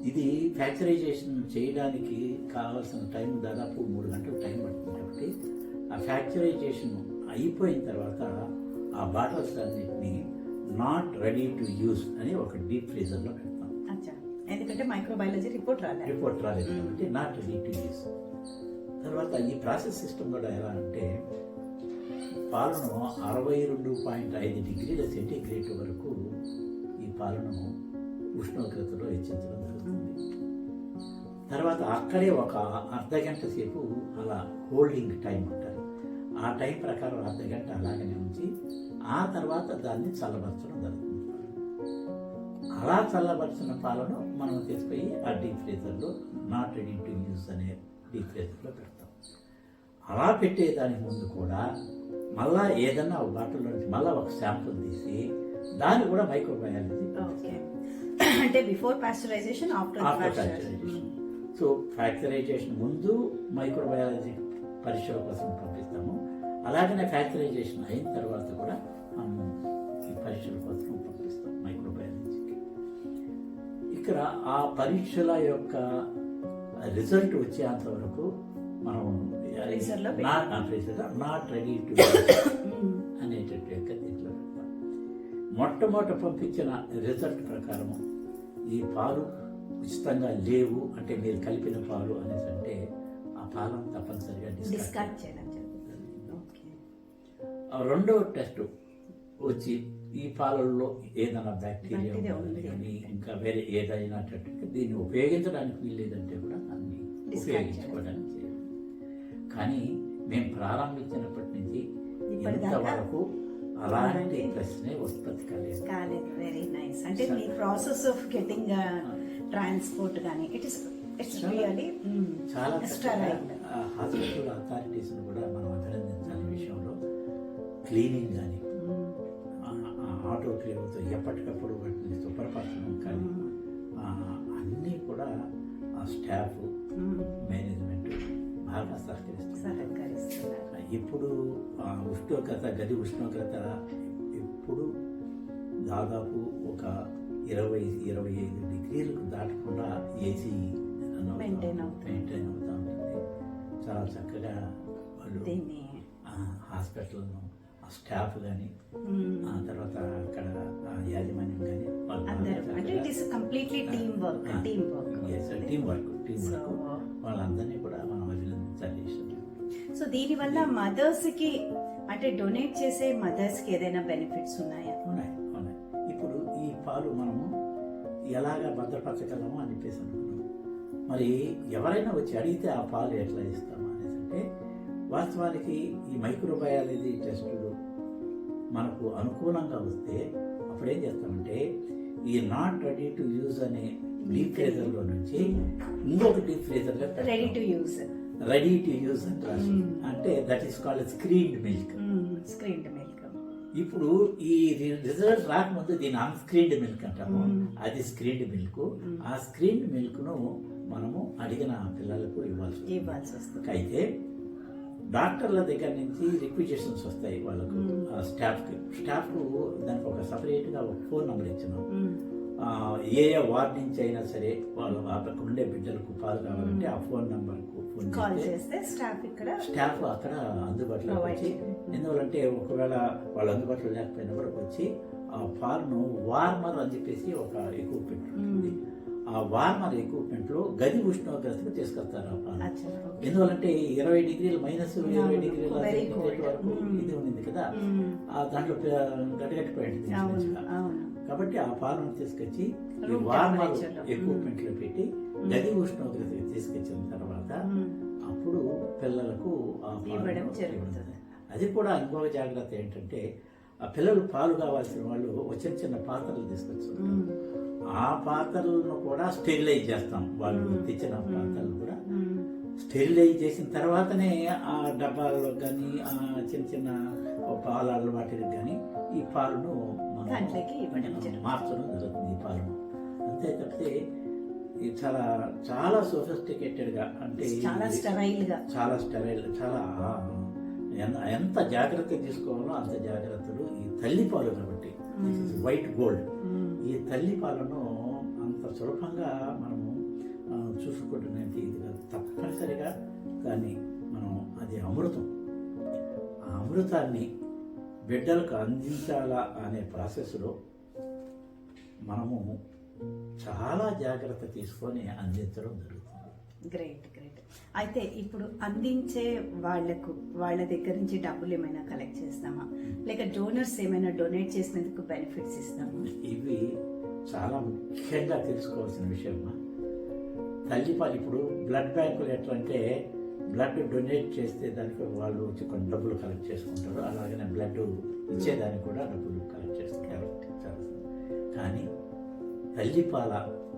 ఇది ఫ్యాక్చరైజేషన్ చేయడానికి కావాల్సిన టైం దాదాపు 3 గంటలు టైం పడుతుంది. కాబట్టి ఆ ఫ్యాక్చరైజేషన్ అయిపోయిన తర్వాత ఆ బాటిల్స్ అన్నింటినీ నాట్ రెడీ టు యూస్ అని ఒక డీప్ ఫ్రీజర్లో పెడతాం. ఎందుకంటే మైక్రోబయాలజీ రిపోర్ట్ రాలేదు కాబట్టి నాట్ రెడీ టు యూస్. తర్వాత ఈ ప్రాసెస్ సిస్టమ్ కూడా ఎలా అంటే పాలను 62.5 డిగ్రీల సెంటీగ్రేడ్ వరకు ఈ పాలను ఉష్ణోగ్రతలో హెచ్చించడం జరుగుతుంది. తర్వాత అక్కడే ఒక అర్ధగంట సేపు అలా హోల్డింగ్ టైం అంటారు. ఆ టైం ప్రకారం అర్ధగంట అలాగనే ఉంచి ఆ తర్వాత దాన్ని చల్లబరచడం జరుగుతుంది. అలా చల్లబరిచిన పాలను మనం తీసుకుపోయి ఆ డీప్ ఫ్రీజర్లో నాట్ రెడీ టు యూస్ అనే డీప్ ఫ్రీజర్లో పెడతాం. అలా పెట్టేదానికి ముందు కూడా మళ్ళా ఏదన్నా ఒక బాటిల్లో నుంచి మళ్ళీ ఒక శాంపుల్ తీసి దాన్ని కూడా మైక్రోబయాలజీ అంటే before pasteurization, after pasteurization. So pasteurization ముందు మైక్రోబయాలజీ పరీక్షల కోసం పంపిస్తాము. అలాగనే ఫ్యాక్చరైజేషన్ అయిన తర్వాత కూడా మనం ఈ పరీక్షల కోసం పంపిస్తాం మైక్రోబయాలజీకి. ఇక్కడ ఆ పరీక్షల యొక్క రిజల్ట్ వచ్చేంత వరకు మనం నాట్ రెడీ టు అనేటట్టు యొక్క దీంట్లో పెడతాం. మొట్టమొదట పంపించిన రిజల్ట్ ప్రకారం ఈ పాలు ఉచితంగా లేవు అంటే మీరు కలిపిన పాలు అనేసి అంటే ఆ పాలను తప్పనిసరిగా డిస్కార్డ్ చేయడం జరుగుతుంది. రెండవ టెస్ట్ వచ్చి ఈ పాలల్లో ఏదైనా బ్యాక్టీరియా కానీ ఇంకా వేరే ఏదైనా దీన్ని ఉపయోగించడానికి వీల్లేదంటే కూడా దాన్ని ఉపయోగించుకోవడానికి చేయాలి. కానీ మేము ప్రారంభించినప్పటి నుంచి ఇంతవరకు అలాంటి ప్రశ్నే ఉత్పత్తి కాలేదు. Very nice. అంటే మీ ప్రాసెస్ ఆఫ్ గెటింగ్ ట్రాన్స్పోర్ట్ కానీ ఇట్స్ రియల్లీ చాలా హాస్పిటల్ అథారిటీస్ కూడా మనం అభినందించాలి. విషయంలో క్లీనింగ్ కానీ ఆటో క్లీన్తో ఎప్పటికప్పుడు వాటిని శుభ్రపరచడం కానీ అన్నీ కూడా ఆ స్టాఫ్ మేనేజ్మెంట్ బాగా సహకరిస్తున్నారు. ఇప్పుడు ఉష్ణోగ్రత గది ఉష్ణోగ్రత ఇప్పుడు దాదాపు ఒక 20-25 డిగ్రీలకు దాటకుండా ఏసీ మెయింటైన్ అవుతూ ఉంటుంది. చాలా చక్కగా వాళ్ళు హాస్పిటల్ను స్టాఫ్ కానీ ఆ తర్వాత అక్కడ యాజమాన్యం కానీ టీం వర్క్ వాళ్ళందరినీ కూడా మనం అభినందించాలి. సో దీనివల్ల మదర్స్కి అంటే డొనేట్ చేసే మదర్స్కి ఏదైనా బెనిఫిట్స్ ఉన్నాయా? ఉన్నాయి. ఇప్పుడు ఈ పాలు మనము ఎలాగా భద్రపరచగలము అని చెప్పేసి అనుకున్నాము. మరి ఎవరైనా వచ్చి అడిగితే ఆ పాలు ఎట్లా ఇస్తాము అనేసి అంటే వాస్తవానికి ఈ మైక్రోబయాలజీ టెస్టులు మనకు అనుకూలంగా వస్తే అప్పుడు ఏం చేస్తామంటే ఈ నాట్ రెడీ టు యూజ్ అనే డీప్ ఫ్రీజర్లో నుంచి ఇంకొక డీప్ ఫ్రీజర్లో రెడీ టు యూజ్ అని రాసి అంటే that is called screened milk. ఇప్పుడు ఈ రిజల్ట్ రాకముందు దీని అన్స్క్రీన్డ్ మిల్క్ అంటాము, అది స్క్రీన్డ్ మిల్క్. ఆ స్క్రీన్డ్ మిల్క్ ను మనము అడిగిన పిల్లలకు ఇవ్వాల్సి వస్తుంది. అయితే డాక్టర్ల దగ్గర నుంచి రిక్విజేషన్స్ వస్తాయి వాళ్ళకు, స్టాఫ్ దానికి ఒక సపరేట్ గా ఒక ఫోన్ నంబర్ ఇచ్చినాం. ఏ వార్డ్ నుంచి అయినా సరే వాళ్ళు అక్కడ ఉండే బిడ్డలకు పాలు కావాలంటే ఆ ఫోన్ నంబర్ కు ఫోన్ చేస్తే స్టాఫ్ అక్కడ అందుబాటులో వచ్చి, ఎందువల్లంటే ఒకవేళ వాళ్ళు అందుబాటులో లేకపోయినా కూడా వచ్చి ఆ పాలను వార్మర్ అని చెప్పేసి ఒక ఎక్విప్మెంట్ ఉంటుంది. ఆ వార్మర్ ఎక్విప్మెంట్ లో గది ఉష్ణోగ్రతకు తీసుకొస్తారు ఆ పాలు. ఎందువల్లంటే 20 డిగ్రీలు మైనస్ 20 డిగ్రీల వరకు ఇది ఉంది కదా, దాంట్లో గడ్డగట్టిపోయింది. కాబట్టి ఆ పాలను తీసుకొచ్చి ఈ వార్మర్ ఎక్విప్మెంట్ లో పెట్టి గది ఉష్ణోగ్రతకి తీసుకొచ్చిన తర్వాత అప్పుడు పిల్లలకు ఆ పాలు జరుగుతుంది. అది కూడా ఇంకొక జాగ్రత్త ఏంటంటే, ఆ పిల్లలు పాలు కావాల్సిన వాళ్ళు చిన్న చిన్న పాత్రలు తీసుకొచ్చుకుంటారు. ఆ పాత్రలను కూడా స్టెరిలైజ్ చేస్తాం. వాళ్ళు తెచ్చిన పాత్రలు కూడా స్టెరిలైజ్ చేసిన తర్వాతనే ఆ డబ్బాలలో కానీ ఆ చిన్న చిన్న పాల వాటికి కానీ ఈ పాలను మార్చడం జరుగుతుంది. ఈ పాలను అంతే తప్పితే ఇది చాలా చాలా సోఫిస్టికేటెడ్ గా, అంటే చాలా స్టెరైల్ చాలా ఎంత జాగ్రత్త తీసుకోవాలో అంత జాగ్రత్తలు. ఈ తల్లి పాలు కాబట్టి వైట్ గోల్డ్, ఈ తల్లి పాలను అంత సులభంగా మనము చూసుకుంటున్నది ఇది కాదు. తప్పనిసరిగా దాన్ని మనం, అది అమృతం. ఆ అమృతాన్ని బిడ్డలకు అందించాలా అనే ప్రాసెస్లో మనము చాలా జాగ్రత్త తీసుకొని అందించడం జరుగుతుంది. గ్రేట్. అయితే ఇప్పుడు అందించే వాళ్ళ దగ్గర నుంచి డబ్బులు ఏమైనా కలెక్ట్ చేస్తామా, లేక డోనర్స్ ఏమైనా డొనేట్ చేసినందుకు బెనిఫిట్స్ ఇస్తామా? ఇవి చాలా ముఖ్యంగా తెలుసుకోవాల్సిన విషయం. తల్లిపాలు ఇప్పుడు బ్లడ్ బ్యాంకులు ఎట్లా అంటే, బ్లడ్ డొనేట్ చేస్తే దానికి వాళ్ళు వచ్చి కొన్ని డబ్బులు కలెక్ట్ చేసుకుంటారు. అలాగనే బ్లడ్ ఇచ్చేదానికి కూడా డబ్బులు కలెక్ట్ చేస్తారు. కానీ తల్లిపాల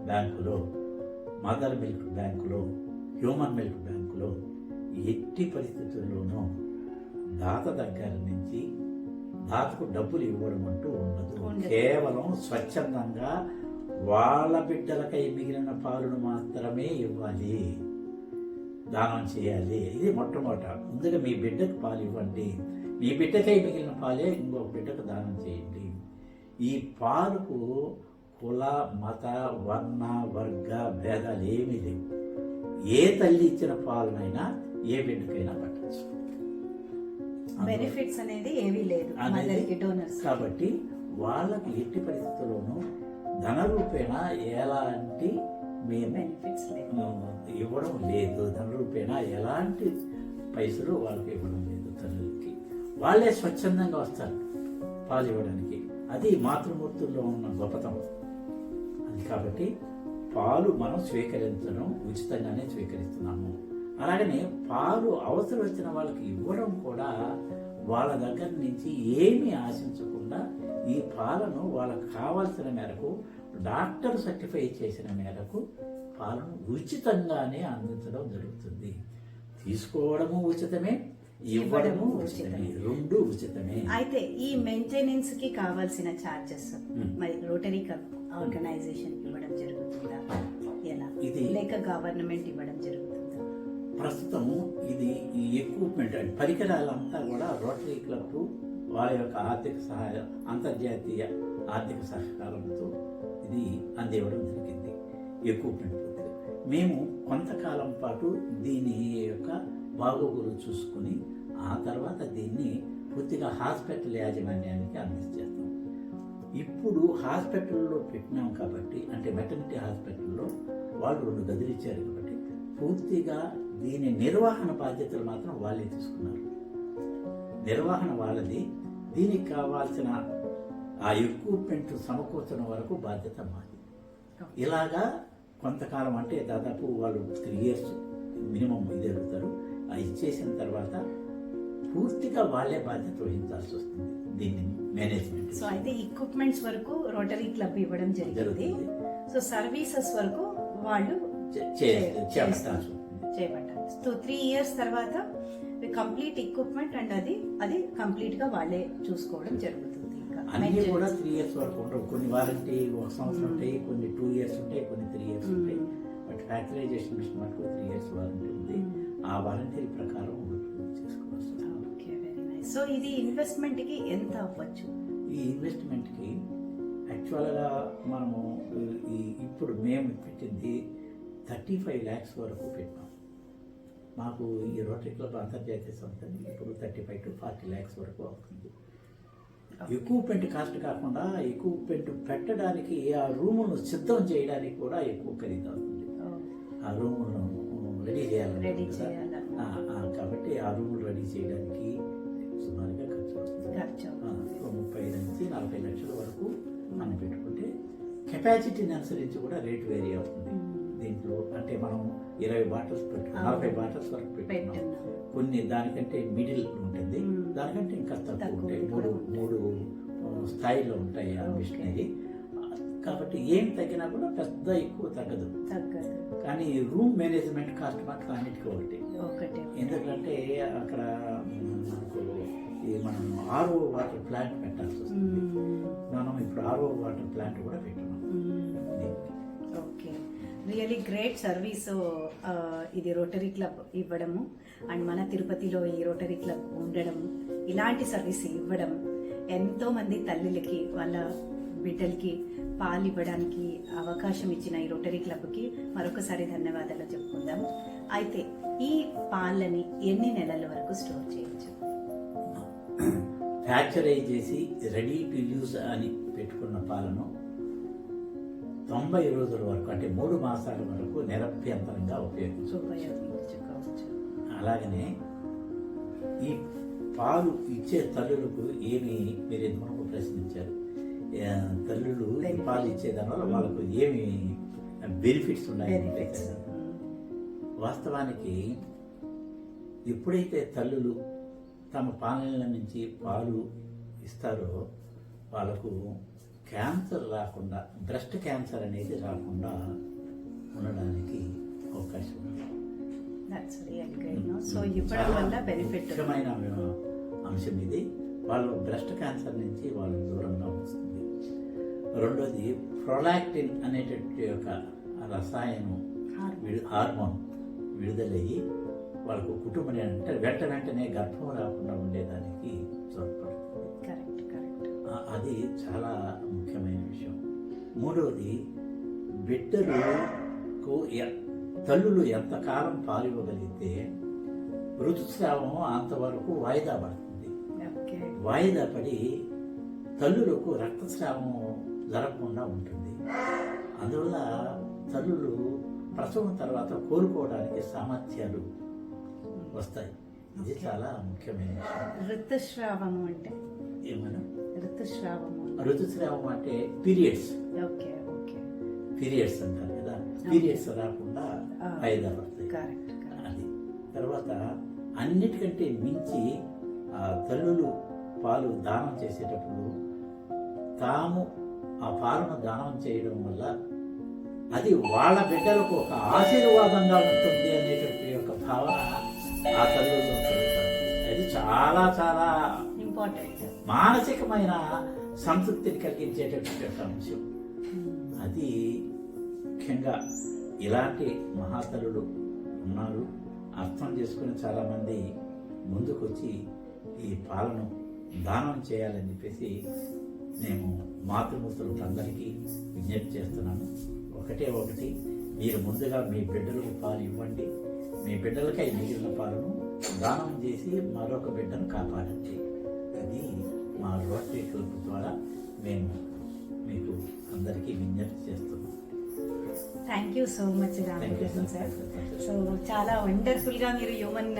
బ్యాంకులో, మదర్ మిల్క్ బ్యాంకులో, హ్యూమన్ మిల్క్ బ్యాంకులో ఎట్టి పరిస్థితుల్లోనూ దాత దగ్గర నుంచి దాతకు డబ్బులు ఇవ్వడం అంటూ ఉండదు. కేవలం స్వచ్ఛందంగా వాళ్ళ బిడ్డలకై మిగిలిన పాలను మాత్రమే ఇవ్వాలి, దానం చేయాలి. ఇది మొట్టమొదట. ముందుగా మీ బిడ్డకు పాలు ఇవ్వండి, మీ బిడ్డకై మిగిలిన పాలే ఇంకొక బిడ్డకు దానం చేయండి. ఈ పాలకు కుల, మత, వర్ణ, వర్గ భేదాలు ఏమీ లేవు. ఏ తల్లి ఇచ్చిన పాలనైనా ఏ బిడ్డకైనా పట్టచ్చు. బెనిఫిట్స్ అనేది ఏమీ లేదు కాబట్టి వాళ్ళకి ఎట్టి పరిస్థితుల్లోనూ ధన రూపేణ ఎలాంటి బెనిఫిట్స్ ఇవ్వడం లేదు. ధన రూపేణ ఎలాంటి పైసలు వాళ్ళకి ఇవ్వడం లేదు. తల్లులకి వాళ్ళే స్వచ్ఛందంగా వస్తారు పాలు ఇవ్వడానికి. అది మాతృమూర్తుల్లో ఉన్న గొప్పతనం. అది కాబట్టి పాలు మనం స్వీకరించడం ఉచితంగానే స్వీకరిస్తున్నాము. అలాగనే పాలు అవసరం వచ్చిన వాళ్ళకి ఇవ్వడం కూడా వాళ్ళ దగ్గర నుంచి ఏమీ ఆశించకుండా ఈ పాలను వాళ్ళకు కావాల్సిన మేరకు డాక్టర్ సర్టిఫై చేసిన మేరకు పాలను ఉచితంగానే అందించడం జరుగుతుంది. తీసుకోవడము ఉచితమే, ఇవ్వడము ఉచితమే, రెండు ఉచితమే. అయితే ఈ మెయింటెనెన్స్ కి కావాల్సిన చార్జెస్ మరి రోటరీ ఆర్గనైజేషన్ ఇవ్వడం జరుగుతుందా, ఎలా, ఇది లేక గవర్నమెంట్ ఇవ్వడం జరుగుతుందా? ప్రస్తుతం ఇది ఈ ఎక్విప్మెంట్ పరికరాలంతా కూడా రోటరీ క్లబ్ వారి యొక్క ఆర్థిక సహాయం, అంతర్జాతీయ ఆర్థిక సహకారంతో ఇది అందివ్వడం జరిగింది. ఎక్విప్మెంట్ పూర్తిగా మేము కొంతకాలం పాటు దీని యొక్క బాగోగులు చూసుకుని ఆ తర్వాత దీన్ని పూర్తిగా హాస్పిటల్ యాజమాన్యానికి అందించేస్తాం. ఇప్పుడు హాస్పిటల్లో పెట్టినాం కాబట్టి, అంటే మెటర్నిటీ హాస్పిటల్లో వాళ్ళు 2 గదులు ఇచ్చారు కాబట్టి పూర్తిగా దీని నిర్వహణ బాధ్యతలు మాత్రం వాళ్ళే తీసుకున్నారు. నిర్వహణ వాళ్ళది. దీనికి కావాల్సిన ఆ ఎక్విప్మెంట్ సమకూర్చడం వరకు బాధ్యత మాది. ఇలాగా కొంతకాలం, అంటే దాదాపు వాళ్ళు 3 years మినిమం ఇది అడుగుతారు. అది ఇచ్చేసిన తర్వాత పూర్తిగా వాళ్ళే బాధ్యత వహించాల్సి వస్తుంది దీన్ని మేనేజ్మెంట్. సో అయితే ఎక్విప్మెంట్స్ వరకు రోటరీ క్లబ్ ఇవ్వడం జరిగింది. సో సర్వీసెస్ వరకు వాళ్ళు చేపట్టాల్సి ఉంటుంది. సో 3 years తర్వాత కంప్లీట్ ఎక్విప్మెంట్ అండ్ అది కంప్లీట్ గా వాళ్ళే చూసుకోవడం జరుగుతుంది. ఇంకా అన్ని కూడా 3 years వరకు ఉండవు. కొన్ని వారంటీ 1 సంవత్సరం ఉంటాయి, కొన్ని 2 years ఉంటాయి, కొన్ని 3 years ఉంటాయి. బట్ ఫ్యాక్టరైజేషన్ మిషన్ మటుకు 3 years వారంటీ ఉంది. ఆ వారంటీ ప్రకారం చేసుకోవచ్చు. Okay, very nice. సో ఇది ఇన్వెస్ట్మెంట్ కి ఎంత అవ్వచ్చు? ఈ ఇన్వెస్ట్మెంట్ కి యాక్చువల్గా మనము ఇప్పుడు మేము పెట్టింది 35 lakhs వరకు పెట్టాం. మాకు ఈ రోటరీ క్లబ్ అంతర్జాతీయ సంస్థ ఇప్పుడు 35 to 40 lakhs వరకు అవుతుంది. ఎక్విప్మెంట్ కాస్ట్ కాకుండా ఎక్విప్మెంట్ పెట్టడానికి ఆ రూములను సిద్ధం చేయడానికి కూడా ఎక్కువ ఖరీదు అవుతుంది. ఆ రూములను రెడీ చేయాలి కాబట్టి ఆ రూములు రెడీ చేయడానికి సుమారుగా ఖర్చు అవుతుంది. 35 నుంచి 40 లక్షల వరకు మనం పెట్టుకుంటే కెపాసిటీని అనుసరించి కూడా రేట్ వేరీ అవుతుంది. దీంట్లో అంటే మనం 20 బాటిల్స్ పెట్టుకున్నాం, 40 బాటిల్స్ వరకు పెట్టుకున్నాం. కొన్ని దానికంటే మిడిల్ ఉంటుంది, దానికంటే ఇంకా తక్కువ ఉంటాయి. మూడు స్థాయిలో ఉంటాయి ఆ మిషనరీ. కాబట్టి ఏం తగ్గినా కూడా పెద్ద ఎక్కువ తగ్గదు. కానీ రూమ్ మేనేజ్మెంట్ కాస్ట్ మాత్రం అన్నిటికీ ఒకటి. ఎందుకంటే అక్కడ మనకు మనం RO వాటర్ ప్లాంట్ పెట్టాల్సి వస్తుంది. మనం ఇప్పుడు RO వాటర్ ప్లాంట్ కూడా పెట్టినాం. ఓకే, రియలీ గ్రేట్ సర్వీస్ ఇది రోటరీ క్లబ్ ఇవ్వడము అండ్ మన తిరుపతిలో ఈ రోటరీ క్లబ్ ఉండడము, ఇలాంటి సర్వీస్ ఇవ్వడం ఎంతో మంది తల్లులకి వాళ్ళ బిడ్డలకి పాలు ఇవ్వడానికి అవకాశం ఇచ్చిన ఈ రోటరీ క్లబ్కి మరొకసారి ధన్యవాదాలు చెప్పుకుందాం. అయితే ఈ పాలని ఎన్ని నెలల వరకు స్టోర్ చేయొచ్చు? ఫ్యాక్చరైజ్ చేసి రెడీ టు యూజ్ అని పెట్టుకున్న పాలను 90 రోజుల వరకు అంటే 3 మాసాల వరకు నిరభ్యంతరంగా ఉపయోగించుకోవచ్చు. అలాగనే ఈ పాలు ఇచ్చే తల్లులకు ఏమి మీరు ఎంతవరకు ప్రశ్నించారు, తల్లులు ఈ పాలు ఇచ్చే దానివల్ల వాళ్ళకు ఏమి బెనిఫిట్స్ ఉన్నాయి? వాస్తవానికి ఎప్పుడైతే తల్లులు తమ పాలనల నుంచి పాలు ఇస్తారో వాళ్ళకు క్యాన్సర్ రాకుండా, బ్రెస్ట్ క్యాన్సర్ అనేది రాకుండా ఉండడానికి అవకాశం ఉంది. ముఖ్యమైన అంశం ఇది. వాళ్ళు బ్రెస్ట్ క్యాన్సర్ నుంచి వాళ్ళు దూరంగా వస్తుంది. రెండోది ప్రొలాక్టిన్ అనేటటువంటి ఒక రసాయనం హార్మోన్ విడుదలయ్యి వాళ్ళకు కుటుంబం అంటే వెంటనే గర్భం రాకుండా ఉండేదానికి తోడ్పడుతుంది. అది చాలా ముఖ్యమైన విషయం. మూడవది బిడ్డలకు తల్లులు ఎంతకాలం పాలు ఇవ్వగలిగితే ఋతుస్రావం అంతవరకు వాయిదా పడుతుంది. వాయిదా పడి తల్లులకు రక్తస్రావం జరగకుండా ఉంటుంది. అందువల్ల తల్లులు ప్రసవం తర్వాత కోలుకోవడానికి సామర్థ్యాలు వస్తాయి. ఇది చాలా ముఖ్యమైన విషయం. ఋతుస్రావము అంటే ఏమన్నా? ఋతుస్రావం అంటే పీరియడ్స్ అంటారు కదా, పీరియడ్స్ రాకుండా వాయిదా పడతాయి. అది తర్వాత అన్నిటికంటే మించి ఆ తల్లులు పాలు దానం చేసేటప్పుడు తాము ఆ పాలను దానం చేయడం వల్ల అది వాళ్ళ బిడ్డలకు ఒక ఆశీర్వాదంగా ఉంటుంది అనేటువంటి యొక్క భావన ఆ తల్లుల్లో కలుగుతుంది. అది చాలా చాలా ఇంపార్టెంట్, మానసికమైన సంతృప్తిని కలిగించేటటువంటి ఒక అంశం. అది ముఖ్యంగా ఇలాంటి మహాతల్లులు ఉన్నారు, అర్థం చేసుకుని చాలామంది ముందుకొచ్చి ఈ పాలను దానం చేయాలని చెప్పేసి నేను మాతృమూర్తులకు అందరికీ విజ్ఞప్తి చేస్తున్నాను. ఒకటి మీరు ముందుగా మీ బిడ్డలకు పాలు ఇవ్వండి. మీ బిడ్డలకై మిగిలిన పాలను దానం చేసి మరొక బిడ్డను కాపాడండి. అది మా రోటరీ క్లబ్ ద్వారా మేము మీకు అందరికీ విజ్ఞప్తి చేస్తున్నాం. Thank you so much Ramakrishna sir. So చాలా వండర్ఫుల్గా మీరు హ్యూమన్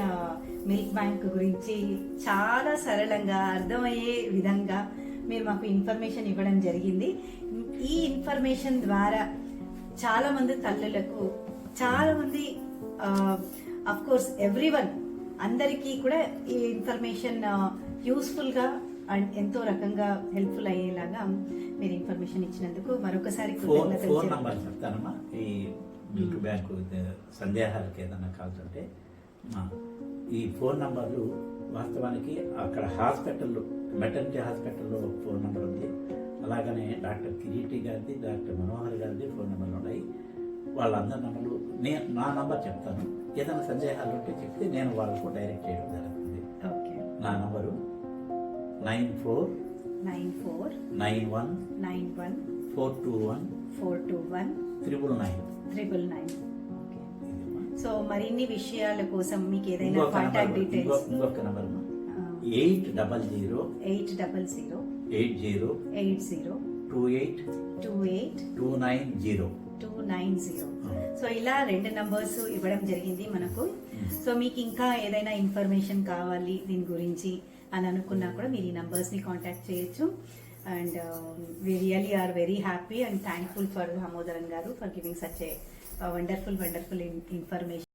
మిల్క్ బ్యాంక్ గురించి చాలా సరళంగా అర్థమయ్యే విధంగా మీరు మాకు ఇన్ఫర్మేషన్ ఇవ్వడం జరిగింది. ఈ ఇన్ఫర్మేషన్ ద్వారా చాలా మంది తల్లులకు, చాలా మంది అఫ్ కోర్స్ ఎవ్రీవన్ అందరికీ కూడా ఈ ఇన్ఫర్మేషన్ యూస్ఫుల్గా అండ్ ఎంతో రకంగా హెల్ప్ఫుల్ అయ్యేలాగా మీరు ఇన్ఫర్మేషన్ ఇచ్చినందుకు మరొకసారి ఫోన్ నంబర్ చెప్తానమ్మా. ఈ మిల్క్ బ్యాంకు సందేహాలకు ఏదైనా కావాలంటే ఆ, ఈ ఫోన్ నంబర్లు వాస్తవానికి అక్కడ హాస్పిటల్లో మెటర్నిటీ హాస్పిటల్లో ఫోన్ నెంబర్ ఉంది. అలాగనే డాక్టర్ కిరీటి గారిది, డాక్టర్ మనోహర్ గారిది ఫోన్ నెంబర్లు ఉన్నాయి. వాళ్ళందరి నెంబర్లు నా నంబర్ చెప్తాను. ఏదైనా సందేహాలు ఉంటే చెప్తే నేను వాళ్ళకు డైరెక్ట్ చేయడం జరుగుతుంది. ఓకే. నా నంబరు 9491 421 999. సో మరిన్ని విషయాల కోసం మీకు ఏదైనా కాంటాక్ట్ డీటెయిల్స్ ఇంకొక నెంబర్ 800 80 290. సో ఇలా 2 నంబర్స్ ఇవ్వడం జరిగింది మనకు. సో మీకు ఇంకా ఏదైనా ఇన్ఫర్మేషన్ కావాలి దీని గురించి అని అనుకున్నా కూడా మీరు ఈ నంబర్స్ ని కాంటాక్ట్ చేయొచ్చు. And we really are very happy and thankful for Damodaran garu for giving such a wonderful information.